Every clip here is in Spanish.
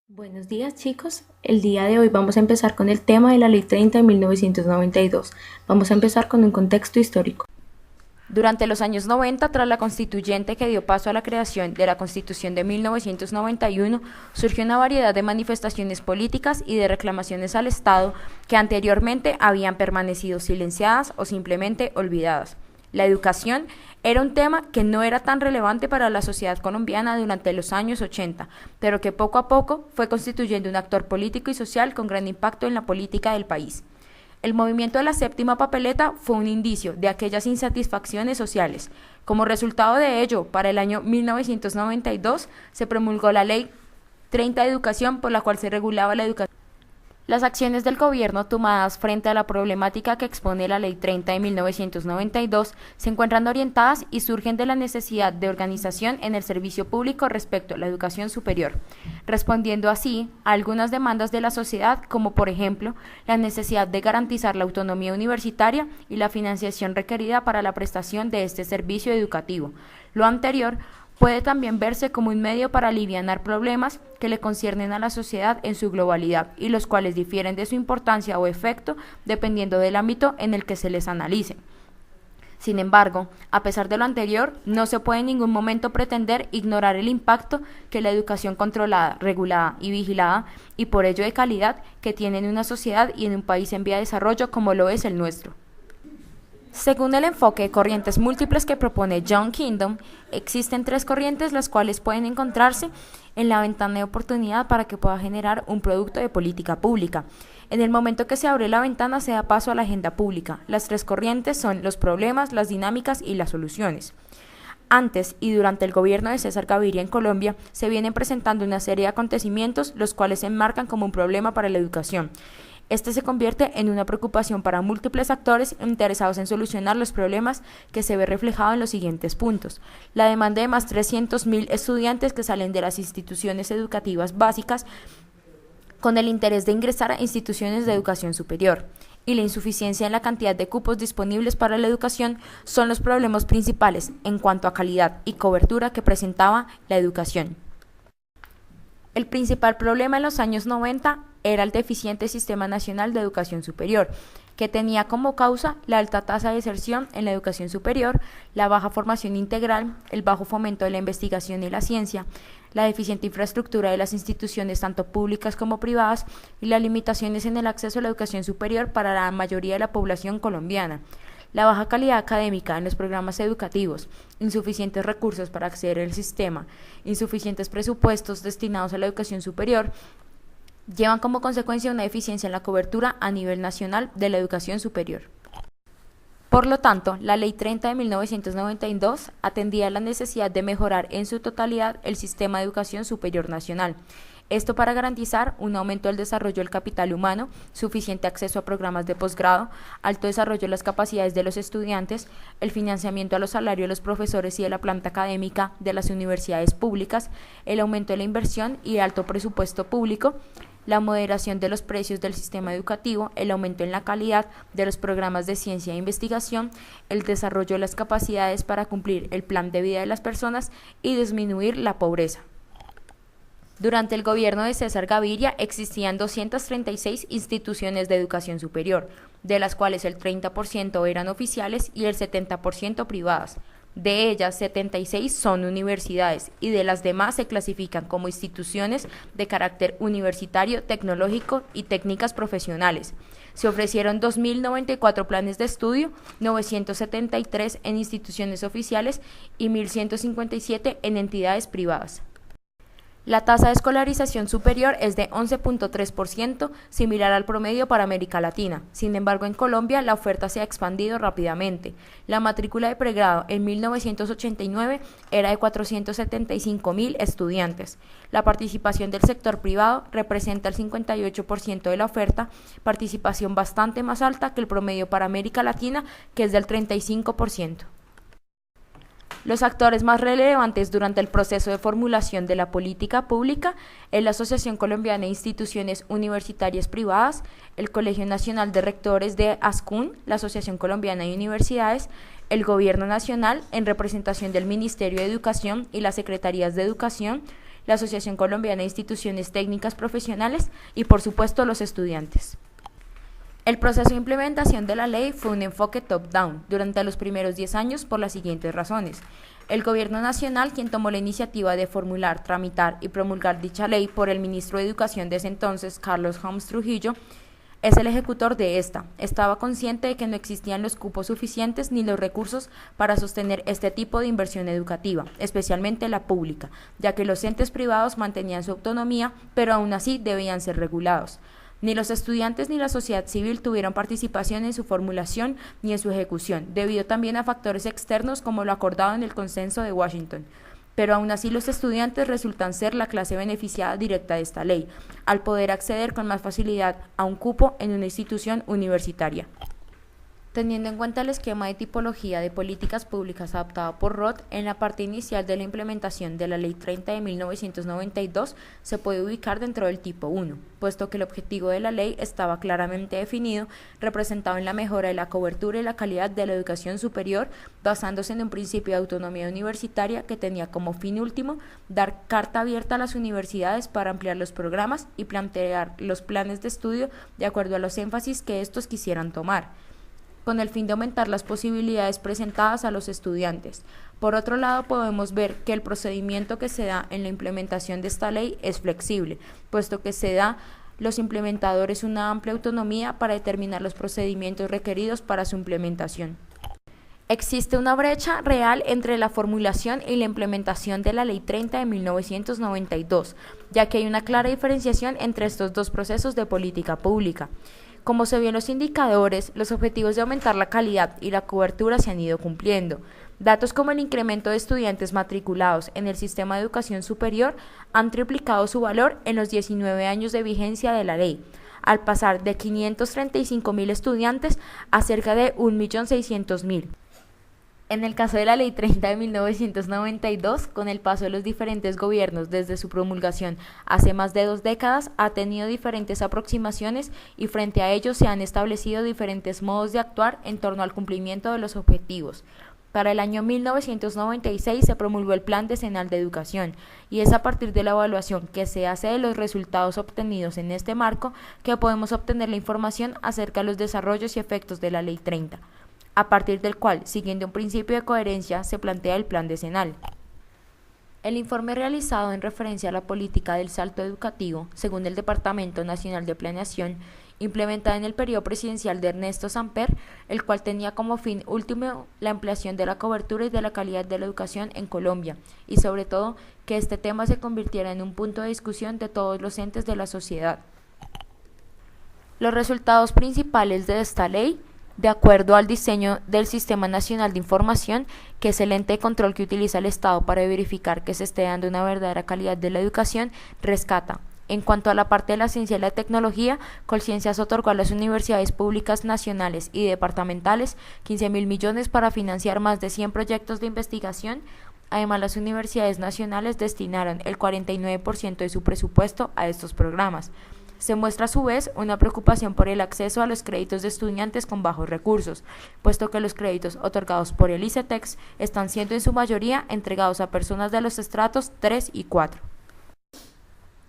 Buenos días chicos, el día de hoy vamos a empezar con el tema de la Ley 30 de 1992. Vamos a empezar con un contexto histórico. Durante los años 90, tras la constituyente que dio paso a la creación de la Constitución de 1991, surgió una variedad de manifestaciones políticas y de reclamaciones al Estado que anteriormente habían permanecido silenciadas o simplemente olvidadas. La educación era un tema que no era tan relevante para la sociedad colombiana durante los años 80, pero que poco a poco fue constituyendo un actor político y social con gran impacto en la política del país. El movimiento de la séptima papeleta fue un indicio de aquellas insatisfacciones sociales. Como resultado de ello, para el año 1992 se promulgó la Ley 30 de Educación, por la cual se regulaba la educación. Las acciones del gobierno tomadas frente a la problemática que expone la Ley 30 de 1992 se encuentran orientadas y surgen de la necesidad de organización en el servicio público respecto a la educación superior, respondiendo así a algunas demandas de la sociedad, como por ejemplo la necesidad de garantizar la autonomía universitaria y la financiación requerida para la prestación de este servicio educativo. Lo anterior puede también verse como un medio para alivianar problemas que le conciernen a la sociedad en su globalidad y los cuales difieren de su importancia o efecto dependiendo del ámbito en el que se les analice. Sin embargo, a pesar de lo anterior, no se puede en ningún momento pretender ignorar el impacto que la educación controlada, regulada y vigilada, y por ello de calidad, que tiene en una sociedad y en un país en vía de desarrollo como lo es el nuestro. Según el enfoque de corrientes múltiples que propone John Kingdom, existen tres corrientes las cuales pueden encontrarse en la ventana de oportunidad para que pueda generar un producto de política pública. En el momento que se abre la ventana se da paso a la agenda pública. Las tres corrientes son los problemas, las dinámicas y las soluciones. Antes y durante el gobierno de César Gaviria en Colombia se vienen presentando una serie de acontecimientos los cuales se enmarcan como un problema para la educación. Este se convierte en una preocupación para múltiples actores interesados en solucionar los problemas que se ve reflejado en los siguientes puntos. La demanda de más 300.000 estudiantes que salen de las instituciones educativas básicas con el interés de ingresar a instituciones de educación superior y la insuficiencia en la cantidad de cupos disponibles para la educación son los problemas principales en cuanto a calidad y cobertura que presentaba la educación. El principal problema en los años 90 era el deficiente Sistema Nacional de Educación Superior, que tenía como causa la alta tasa de deserción en la educación superior, la baja formación integral, el bajo fomento de la investigación y la ciencia, la deficiente infraestructura de las instituciones tanto públicas como privadas y las limitaciones en el acceso a la educación superior para la mayoría de la población colombiana. La baja calidad académica en los programas educativos, insuficientes recursos para acceder al sistema, insuficientes presupuestos destinados a la educación superior, llevan como consecuencia una deficiencia en la cobertura a nivel nacional de la educación superior. Por lo tanto, la Ley 30 de 1992 atendía a la necesidad de mejorar en su totalidad el sistema de educación superior nacional. Esto para garantizar un aumento del desarrollo del capital humano, suficiente acceso a programas de posgrado, alto desarrollo de las capacidades de los estudiantes, el financiamiento a los salarios de los profesores y de la planta académica de las universidades públicas, el aumento de la inversión y el alto presupuesto público, la moderación de los precios del sistema educativo, el aumento en la calidad de los programas de ciencia e investigación, el desarrollo de las capacidades para cumplir el plan de vida de las personas y disminuir la pobreza. Durante el gobierno de César Gaviria existían 236 instituciones de educación superior, de las cuales el 30% eran oficiales y el 70% privadas. De ellas, 76 son universidades y de las demás se clasifican como instituciones de carácter universitario, tecnológico y técnicas profesionales. Se ofrecieron 2.094 planes de estudio, 973 en instituciones oficiales y 1.157 en entidades privadas. La tasa de escolarización superior es de 11.3%, similar al promedio para América Latina. Sin embargo, en Colombia la oferta se ha expandido rápidamente. La matrícula de pregrado en 1989 era de 475.000 estudiantes. La participación del sector privado representa el 58% de la oferta, participación bastante más alta que el promedio para América Latina, que es del 35%. Los actores más relevantes durante el proceso de formulación de la política pública es la Asociación Colombiana de Instituciones Universitarias Privadas, el Colegio Nacional de Rectores de ASCUN, la Asociación Colombiana de Universidades, el Gobierno Nacional en representación del Ministerio de Educación y las Secretarías de Educación, la Asociación Colombiana de Instituciones Técnicas Profesionales y, por supuesto, los estudiantes. El proceso de implementación de la ley fue un enfoque top-down durante los primeros 10 años por las siguientes razones. El Gobierno Nacional, quien tomó la iniciativa de formular, tramitar y promulgar dicha ley por el ministro de Educación de ese entonces, Carlos Homs Trujillo, es el ejecutor de esta. Estaba consciente de que no existían los cupos suficientes ni los recursos para sostener este tipo de inversión educativa, especialmente la pública, ya que los entes privados mantenían su autonomía, pero aún así debían ser regulados. Ni los estudiantes ni la sociedad civil tuvieron participación en su formulación ni en su ejecución, debido también a factores externos como lo acordado en el Consenso de Washington. Pero aún así los estudiantes resultan ser la clase beneficiada directa de esta ley, al poder acceder con más facilidad a un cupo en una institución universitaria. Teniendo en cuenta el esquema de tipología de políticas públicas adoptado por Roth, en la parte inicial de la implementación de la Ley 30 de 1992 se puede ubicar dentro del tipo 1, puesto que el objetivo de la ley estaba claramente definido, representado en la mejora de la cobertura y la calidad de la educación superior, basándose en un principio de autonomía universitaria que tenía como fin último dar carta abierta a las universidades para ampliar los programas y plantear los planes de estudio de acuerdo a los énfasis que estos quisieran tomar, con el fin de aumentar las posibilidades presentadas a los estudiantes. Por otro lado, podemos ver que el procedimiento que se da en la implementación de esta ley es flexible, puesto que se da a los implementadores una amplia autonomía para determinar los procedimientos requeridos para su implementación. Existe una brecha real entre la formulación y la implementación de la Ley 30 de 1992, ya que hay una clara diferenciación entre estos dos procesos de política pública. Como se vio en los indicadores, los objetivos de aumentar la calidad y la cobertura se han ido cumpliendo. Datos como el incremento de estudiantes matriculados en el sistema de educación superior han triplicado su valor en los 19 años de vigencia de la ley, al pasar de 535.000 estudiantes a cerca de 1.600.000. En el caso de la Ley 30 de 1992, con el paso de los diferentes gobiernos desde su promulgación hace más de 2 décadas, ha tenido diferentes aproximaciones y frente a ellos se han establecido diferentes modos de actuar en torno al cumplimiento de los objetivos. Para el año 1996 se promulgó el Plan Decenal de Educación y es a partir de la evaluación que se hace de los resultados obtenidos en este marco que podemos obtener la información acerca de los desarrollos y efectos de la Ley 30. A partir del cual, siguiendo un principio de coherencia, se plantea el plan decenal. El informe realizado en referencia a la política del salto educativo, según el Departamento Nacional de Planeación, implementada en el periodo presidencial de Ernesto Samper, el cual tenía como fin último la ampliación de la cobertura y de la calidad de la educación en Colombia, y sobre todo que este tema se convirtiera en un punto de discusión de todos los entes de la sociedad. Los resultados principales de esta ley, de acuerdo al diseño del Sistema Nacional de Información, que es el ente de control que utiliza el Estado para verificar que se esté dando una verdadera calidad de la educación, rescata. En cuanto a la parte de la ciencia y la tecnología, Colciencias otorgó a las universidades públicas nacionales y departamentales 15.000 millones para financiar más de 100 proyectos de investigación. Además, las universidades nacionales destinaron el 49% de su presupuesto a estos programas. Se muestra a su vez una preocupación por el acceso a los créditos de estudiantes con bajos recursos, puesto que los créditos otorgados por el ICETEX están siendo en su mayoría entregados a personas de los estratos 3 y 4.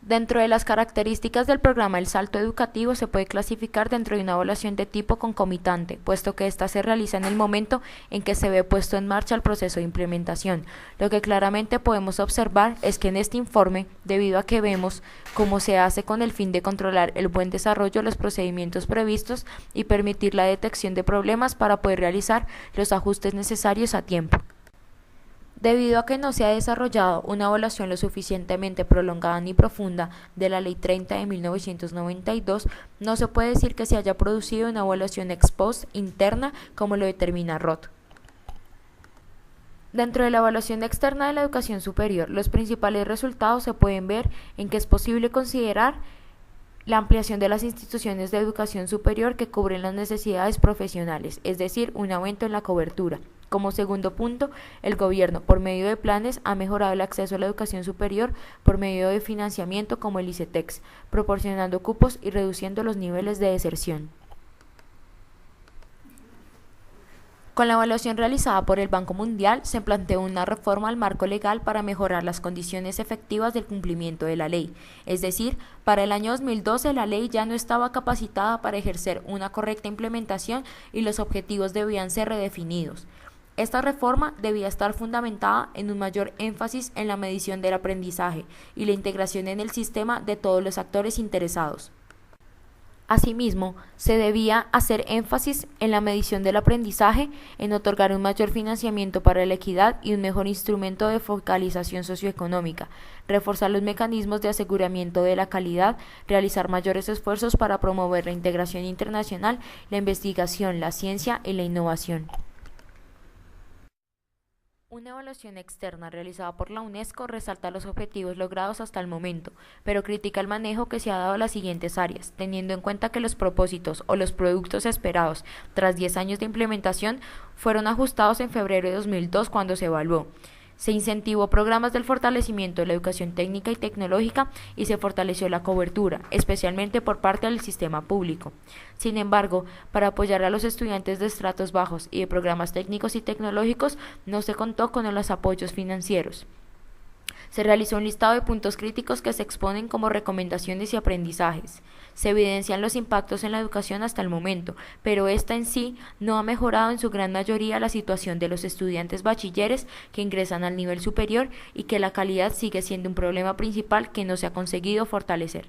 Dentro de las características del programa El Salto Educativo se puede clasificar dentro de una evaluación de tipo concomitante, puesto que ésta se realiza en el momento en que se ve puesto en marcha el proceso de implementación. Lo que claramente podemos observar es que en este informe, debido a que vemos cómo se hace con el fin de controlar el buen desarrollo de los procedimientos previstos y permitir la detección de problemas para poder realizar los ajustes necesarios a tiempo. Debido a que no se ha desarrollado una evaluación lo suficientemente prolongada ni profunda de la Ley 30 de 1992, no se puede decir que se haya producido una evaluación ex post interna como lo determina Roth. Dentro de la evaluación externa de la educación superior, los principales resultados se pueden ver en que es posible considerar la ampliación de las instituciones de educación superior que cubren las necesidades profesionales, es decir, un aumento en la cobertura. Como segundo punto, el gobierno, por medio de planes, ha mejorado el acceso a la educación superior por medio de financiamiento como el ICETEX, proporcionando cupos y reduciendo los niveles de deserción. Con la evaluación realizada por el Banco Mundial, se planteó una reforma al marco legal para mejorar las condiciones efectivas del cumplimiento de la ley. Es decir, para el año 2012 la ley ya no estaba capacitada para ejercer una correcta implementación y los objetivos debían ser redefinidos. Esta reforma debía estar fundamentada en un mayor énfasis en la medición del aprendizaje y la integración en el sistema de todos los actores interesados. Asimismo, se debía hacer énfasis en la medición del aprendizaje, en otorgar un mayor financiamiento para la equidad y un mejor instrumento de focalización socioeconómica, reforzar los mecanismos de aseguramiento de la calidad, realizar mayores esfuerzos para promover la integración internacional, la investigación, la ciencia y la innovación. Una evaluación externa realizada por la UNESCO resalta los objetivos logrados hasta el momento, pero critica el manejo que se ha dado a las siguientes áreas, teniendo en cuenta que los propósitos o los productos esperados tras 10 años de implementación fueron ajustados en febrero de 2002 cuando se evaluó. Se incentivó programas del fortalecimiento de la educación técnica y tecnológica y se fortaleció la cobertura, especialmente por parte del sistema público. Sin embargo, para apoyar a los estudiantes de estratos bajos y de programas técnicos y tecnológicos, no se contó con los apoyos financieros. Se realizó un listado de puntos críticos que se exponen como recomendaciones y aprendizajes. Se evidencian los impactos en la educación hasta el momento, pero esta en sí no ha mejorado en su gran mayoría la situación de los estudiantes bachilleres que ingresan al nivel superior y que la calidad sigue siendo un problema principal que no se ha conseguido fortalecer.